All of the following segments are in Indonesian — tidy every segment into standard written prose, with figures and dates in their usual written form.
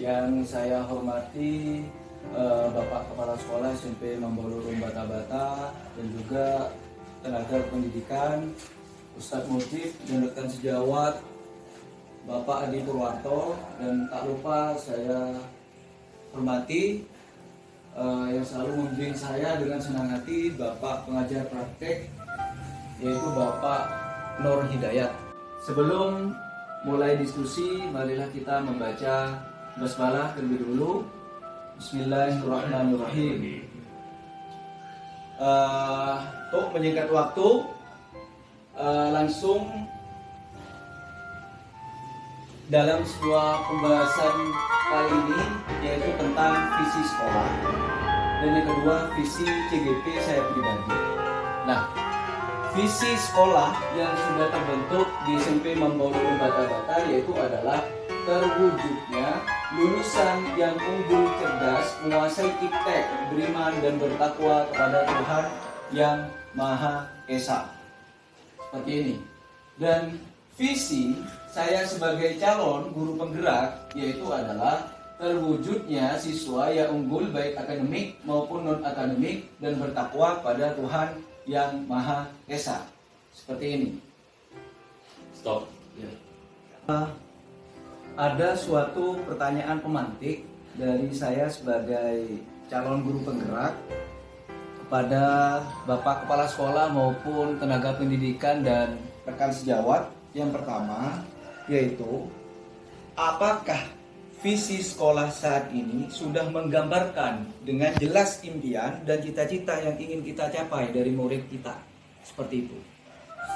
Yang saya hormati Bapak Kepala Sekolah SMP Mambolurun Bata-Bata dan juga tenaga pendidikan, Ustadz Mujib dan rekan sejawat Bapak Adi Purwanto, dan tak lupa saya hormati yang selalu membimbing saya dengan senang hati Bapak pengajar praktek, yaitu Bapak Nur Hidayat. Sebelum mulai diskusi, marilah kita membaca basmalah terlebih dulu. Bismillahirrahmanirrahim. Untuk menyingkat waktu, langsung dalam sebuah pembahasan kali ini, yaitu tentang visi sekolah, dan yang kedua visi CGP saya pribadi. Nah, visi sekolah yang sudah terbentuk di SMP Mambolurun Bata-Bata yaitu adalah terwujudnya lulusan yang unggul, cerdas, menguasai iptek, beriman dan bertakwa kepada Tuhan yang Maha Esa. Seperti ini. Dan visi saya sebagai calon guru penggerak yaitu adalah terwujudnya siswa yang unggul baik akademik maupun non akademik dan bertakwa pada Tuhan yang Maha Esa. Seperti ini. Stop. Ya. Ada suatu pertanyaan pemantik dari saya sebagai calon guru penggerak kepada Bapak Kepala Sekolah maupun tenaga pendidikan dan rekan sejawat. Yang pertama yaitu, apakah visi sekolah saat ini sudah menggambarkan dengan jelas impian dan cita-cita yang ingin kita capai dari murid kita? Seperti itu.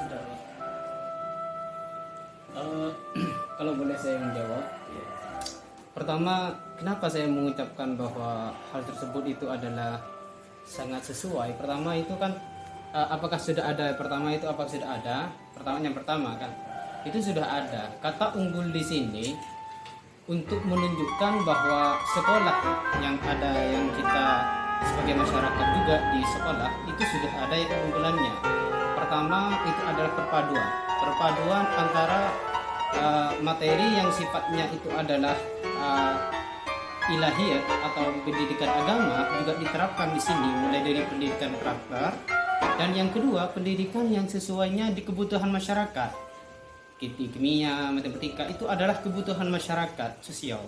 Sudah. Kalau boleh saya menjawab. Pertama, kenapa saya mengucapkan bahwa hal tersebut itu adalah sangat sesuai? Pertama itu kan apakah sudah ada? Pertama itu apakah sudah ada? Yang pertama kan itu sudah ada. Kata unggul di sini untuk menunjukkan bahwa sekolah yang ada, yang kita sebagai masyarakat juga di sekolah itu sudah ada yang keunggulannya. Pertama itu adalah perpaduan antara materi yang sifatnya itu adalah ilahiyat atau pendidikan agama juga diterapkan di sini, mulai dari pendidikan karakter, dan yang kedua pendidikan yang sesuainya di kebutuhan masyarakat. Kimia, matematika itu adalah kebutuhan masyarakat sosial.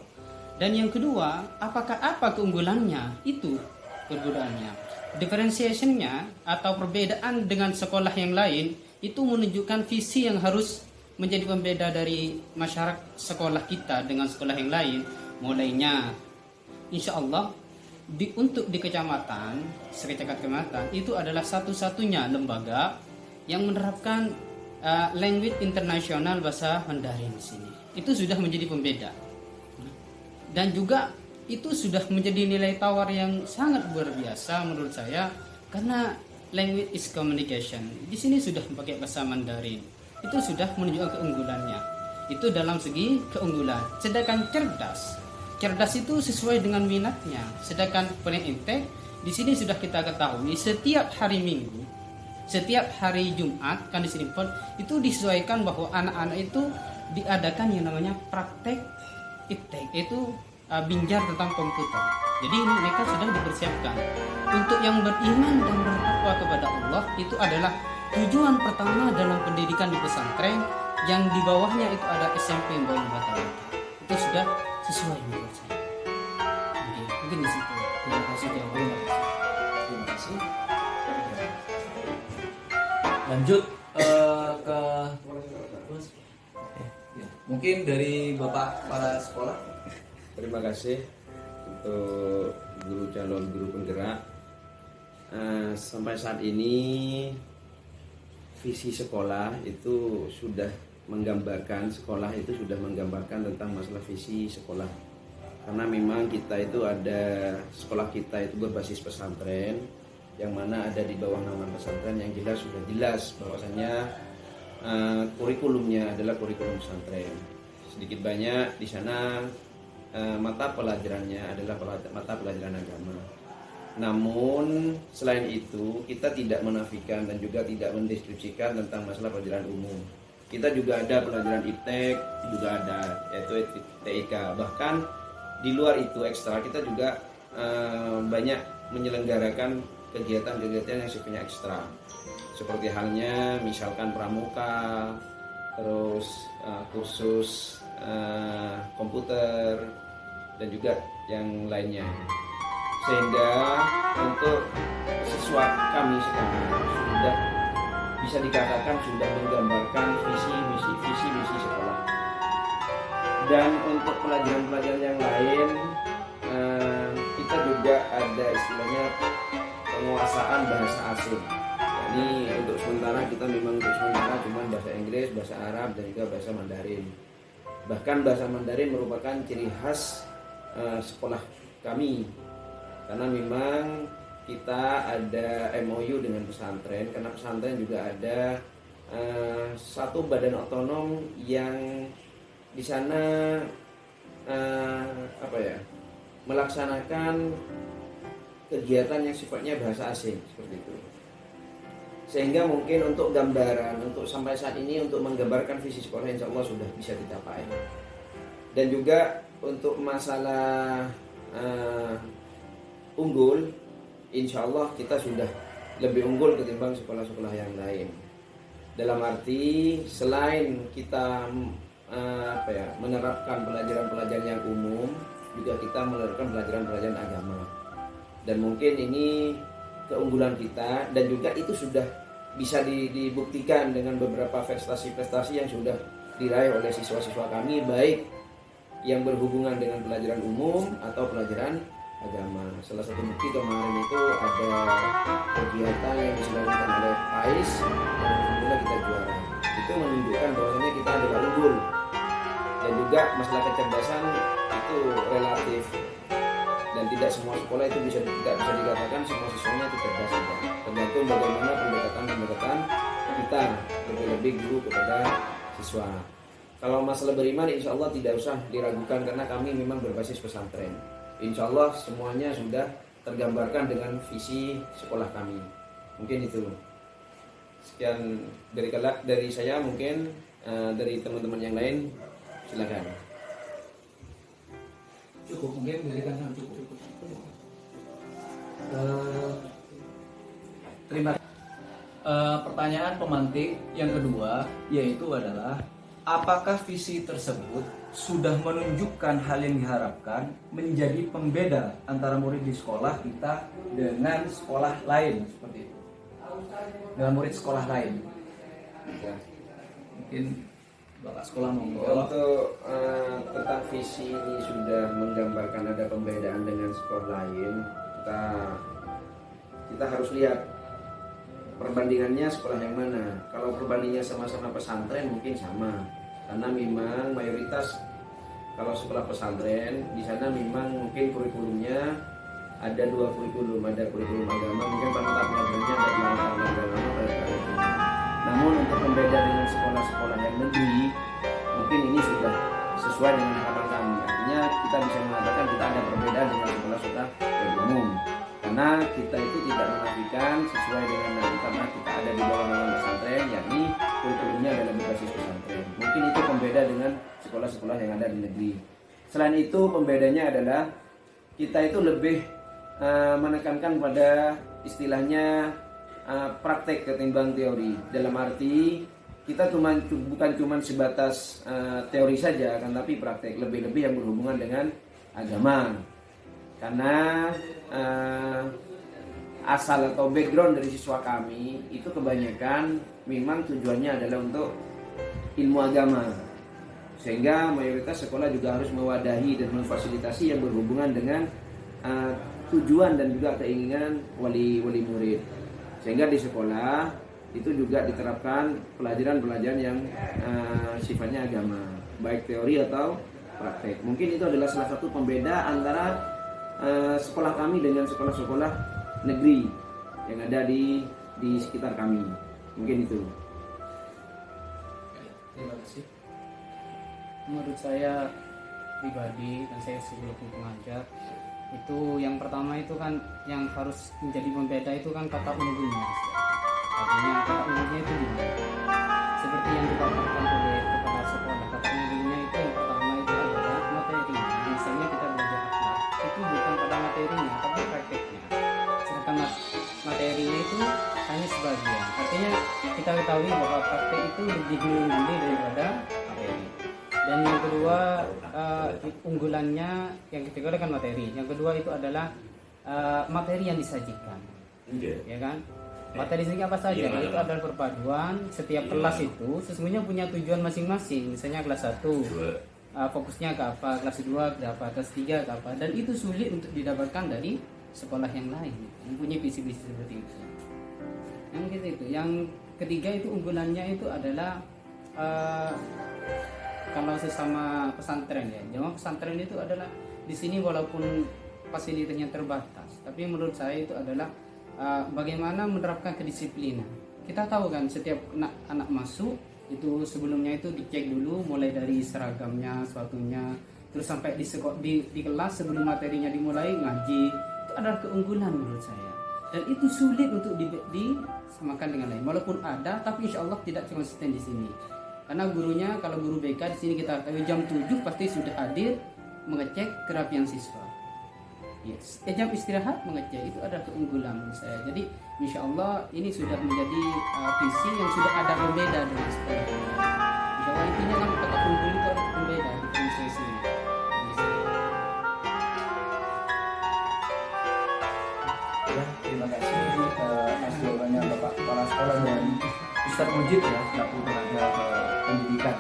Dan yang kedua, apa keunggulannya? Itu perbedaannya. Differentiation-nya atau perbedaan dengan sekolah yang lain itu menunjukkan visi yang harus menjadi pembeda dari masyarakat sekolah kita dengan sekolah yang lain. Mulainya insya Allah untuk di kecamatan, sekecamatan itu adalah satu-satunya lembaga yang menerapkan language internasional bahasa Mandarin di sini. Itu sudah menjadi pembeda. Dan juga itu sudah menjadi nilai tawar yang sangat luar biasa menurut saya, karena language is communication. Di sini sudah pakai bahasa Mandarin. Itu sudah menunjukkan keunggulannya. Itu dalam segi keunggulan. Sedangkan cerdas itu sesuai dengan minatnya. Sedangkan penintek di sini sudah kita ketahui setiap hari Minggu, setiap hari Jumat kan di sini pun itu disesuaikan bahwa anak-anak itu diadakan yang namanya praktek iptek, itu binjar tentang komputer. Jadi mereka sudah dipersiapkan untuk yang beriman dan bertakwa kepada Allah. Itu adalah tujuan pertama dalam pendidikan di pesantren, yang di bawahnya itu ada SMP Mambolurun Bata-Bata. Itu sudah sesuai menurut saya. Mungkin di situ. Terima kasih jawabannya. Terima kasih. Lanjut ke mungkin dari Bapak Kepala Sekolah. Terima kasih untuk calon guru penggerak. Sampai saat ini visi sekolah itu sudah menggambarkan tentang masalah visi sekolah. Karena memang kita itu ada, sekolah kita itu berbasis pesantren, yang mana ada di bawah naungan pesantren yang sudah jelas bahwasannya kurikulumnya adalah kurikulum pesantren. Sedikit banyak di sana mata pelajarannya adalah mata pelajaran agama. Namun selain itu kita tidak menafikan dan juga tidak mendeskripsikan tentang masalah pelajaran umum. Kita juga ada pelajaran iptek, juga ada yaitu TIK. Bahkan di luar itu ekstra kita juga banyak menyelenggarakan kegiatan-kegiatan yang sifatnya ekstra, seperti halnya misalkan pramuka, terus kursus komputer dan juga yang lainnya, sehingga untuk siswa kami sekarang sudah bisa dikatakan sudah menggambarkan visi misi sekolah. Dan untuk pelajaran-pelajaran yang lain kita juga ada istilahnya penguasaan bahasa asing. Jadi untuk sementara kita memang cuma bahasa Inggris, bahasa Arab dan juga bahasa Mandarin. Bahkan bahasa Mandarin merupakan ciri khas sekolah kami, karena memang kita ada MOU dengan pesantren, karena pesantren juga ada satu badan otonom yang di sana melaksanakan kegiatan yang sifatnya bahasa asing seperti itu. Sehingga mungkin untuk gambaran, untuk sampai saat ini untuk menggambarkan visi sekolah insya Allah sudah bisa dicapai. Dan juga untuk masalah unggul, insya Allah kita sudah lebih unggul ketimbang sekolah-sekolah yang lain. Dalam arti selain kita menerapkan pelajaran-pelajaran yang umum, juga kita menerapkan pelajaran-pelajaran agama. Dan mungkin ini keunggulan kita, dan juga itu sudah bisa dibuktikan dengan beberapa prestasi-prestasi yang sudah diraih oleh siswa-siswa kami, baik yang berhubungan dengan pelajaran umum atau pelajaran agama. Salah satu bukti kemarin itu ada kegiatan yang diselenggarakan oleh PAIS dan alhamdulillah kita juara. Itu menunjukkan bahwasanya kita adalah unggul. Dan juga masalah kecerdasan itu relatif, dan tidak semua sekolah itu tidak bisa dikatakan semua siswanya itu cerdas. Tergantung bagaimana pendekatan kita, lebih-lebih guru kepada siswa. Kalau masalah beriman insya Allah tidak usah diragukan, karena kami memang berbasis pesantren. Insya Allah semuanya sudah tergambarkan dengan visi sekolah kami. Mungkin itu. Sekian dari saya, mungkin dari teman-teman yang lain silakan. Cukup, mungkin berikan cukup. Terima kasih. Pertanyaan pemantik yang kedua yaitu adalah, apakah visi tersebut sudah menunjukkan hal yang diharapkan menjadi pembeda antara murid di sekolah kita dengan sekolah lain, seperti itu, dengan murid sekolah lain? Ya. Mungkin Bapak sekolah mau menjawab. Untuk tentang visi ini sudah menggambarkan ada pembedaan dengan sekolah lain, kita harus lihat perbandingannya sekolah yang mana. Kalau perbandingannya sama-sama pesantren mungkin sama, karena memang mayoritas kalau sekolah pesantren di sana memang mungkin kurikulumnya ada dua kurikulum, ada kurikulum agama, mungkin mata pelajarannya ada dua mata pelajaran agama. Namun untuk membeda dengan sekolah-sekolah yang negeri, mungkin ini sudah sesuai dengan harapan kami. Artinya kita bisa mengatakan kita ada perbedaan dengan sekolah-sekolah yang umum, karena kita itu tidak menafikan sesuai dengan nanti, karena kita ada di bawah naungan pesantren, yakni kurikulumnya adalah berbasis pesantren. Mungkin itu pembeda dengan sekolah-sekolah yang ada di negeri. Selain itu pembedanya adalah kita itu lebih menekankan pada istilahnya praktek ketimbang teori. Dalam arti kita bukan cuma sebatas teori saja, kan, tapi praktek lebih-lebih yang berhubungan dengan agama. Karena asal atau background dari siswa kami itu kebanyakan memang tujuannya adalah untuk ilmu agama, sehingga mayoritas sekolah juga harus mewadahi dan memfasilitasi yang berhubungan dengan tujuan dan juga keinginan wali murid. Sehingga di sekolah itu juga diterapkan pelajaran-pelajaran yang sifatnya agama, baik teori atau praktek. Mungkin itu adalah salah satu pembeda antara sekolah kami dengan sekolah-sekolah negeri yang ada di sekitar kami. Mungkin itu. Terima kasih. Menurut saya pribadi, dan saya sebagai pengajar, itu yang pertama itu kan yang harus menjadi pembeda itu kan kata unggulnya. Artinya kata unggulnya itu gimana? Seperti yang dipaparkan oleh kepala sekolah, kata unggulnya itu yang pertama itu adalah materi. Misalnya kita belajar kita ketahui bahwa praktek itu lebih unggul daripada materi. Dan yang kedua unggulannya, yang ketiga kan materi. Yang kedua itu adalah materi yang disajikan, ya kan? Materi sini apa saja? Itu adalah perpaduan. Setiap kelas itu sesungguhnya punya tujuan masing-masing. Misalnya kelas 1 fokusnya ke apa, kelas 2 ke apa, kelas 3 ke apa. Dan itu sulit untuk didapatkan dari sekolah yang lain yang punya visi-visi seperti itu. Yang gitu itu. Yang ketiga itu unggulannya itu adalah kalau sesama pesantren ya. Jamaah pesantren itu adalah di sini walaupun fasilitasnya terbatas, tapi menurut saya itu adalah bagaimana menerapkan kedisiplinan. Kita tahu kan setiap anak masuk itu sebelumnya itu dicek dulu mulai dari seragamnya, sepatunya, terus sampai di kelas sebelum materinya dimulai ngaji. Itu adalah keunggulan menurut saya. Dan itu sulit untuk disamakan dengan lain. Walaupun ada, tapi insya Allah tidak konsisten di sini. Karena gurunya, kalau guru BK di sini kita jam 7 pasti sudah hadir mengecek kerapian siswa. Yes. Jam istirahat mengecek, itu adalah keunggulan menurut saya. Jadi insya Allah ini sudah menjadi visi yang sudah ada berbeda dengan sekolah. Insya Allah intinya kan kata unggul itu ada berbeda di sini. Ya, terima kasih atas jawabannya Bapak Kepala Sekolah dan Ustadz Mujib ya selaku tenaga pendidikan.